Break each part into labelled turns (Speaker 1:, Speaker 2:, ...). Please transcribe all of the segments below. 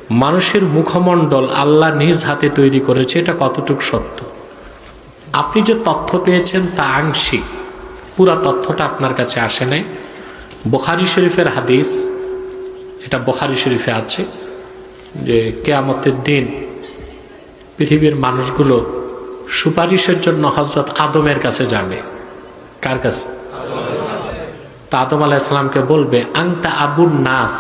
Speaker 1: মানুষের মুখমণ্ডল আল্লাহ নিজ হাতে তৈরি করেছে, এটা কতটুকু সত্য? আপনি যে তথ্য পেয়েছেন তা আংশিক, পুরা তথ্যটা আপনার কাছে আসে নাই। বুখারী শরীফের হাদিস, এটা বুখারী শরীফে আছে যে কিয়ামতের দিন পৃথিবীর মানুষগুলো সুপারিশের জন্য হযরত আদমের কাছে যাবে। কার কাছে? তা আদম আলাইহিস সালামকে বলবে, আনতা আবুন নাস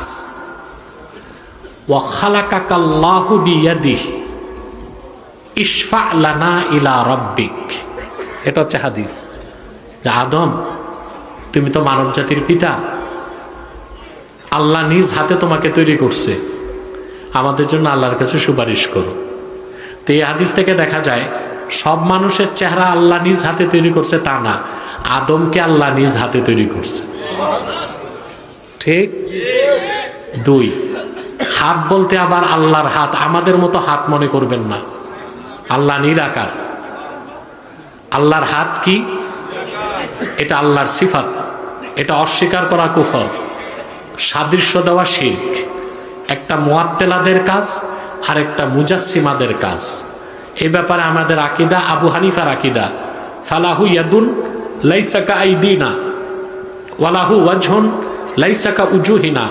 Speaker 1: ওয়া খালাকাকাল্লাহু বিয়াদিহি ইশফা লানা ইলা রাব্বিক। এটা হচ্ছে হাদিস যে আদম, তুমি তো মানব জাতির পিতা, আল্লাহ নিজ হাতে তোমাকে তৈরি করছে, আমাদের জন্য আল্লাহর কাছে সুপারিশ করো। তো এই হাদিস থেকে দেখা যায় সব মানুষের চেহারা আল্লাহ নিজ হাতে তৈরি করছে তা না, আদমকে আল্লাহ নিজ হাতে তৈরি করছে। ঠিক? দুই, হাত বলতে আবার আল্লাহর হাত আমাদের মতো হাত মনে করবেন না। আল্লাহ নিরাকার। আল্লাহর হাত কি? এটা আল্লাহর সিফাত, এটা অস্বীকার করা কুফর, সাদৃশ্য দেওয়া শিরক। একটা মুআত্তিলাদের কাজ আর একটা মুজাসসিমাদের কাজ। এই ব্যাপারে আমাদের আকীদা আবু হানিফার আকীদা, ফালাহু ইয়াদুন লাইসা কা আইদিনা ওয়ালাহু ওয়াজহুন লাইসা কা উজুহিনা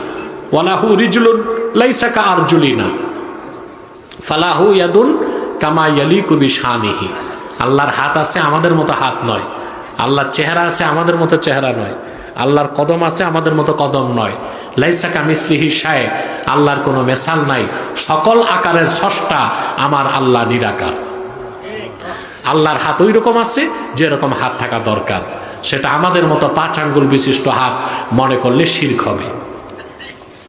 Speaker 1: ওয়ালাহু রিজলুন লাইসা কা আরজুলিনা ফালাহু ইয়াদুন কামা ইয়ালিকু বিশানিহি। আল্লাহর হাত আছে, আমাদের মতো হাত নয়। আল্লাহর চেহারা আছে, আমাদের মতো চেহারা নয়। আল্লাহর কদম আছে, আমাদের মতো কদম নয়। লাইসা কামিসলিহি শাই, আল্লাহর কোনো মেসাল নাই। সকল আকারের স্রষ্টা আমার আল্লাহ নিরাকার। আল্লাহর হাত ওই রকম আছে যেরকম হাত থাকা দরকার। সেটা আমাদের মতো 5 আঙ্গুল বিশিষ্ট হাত মনে করলে শিরক হবে।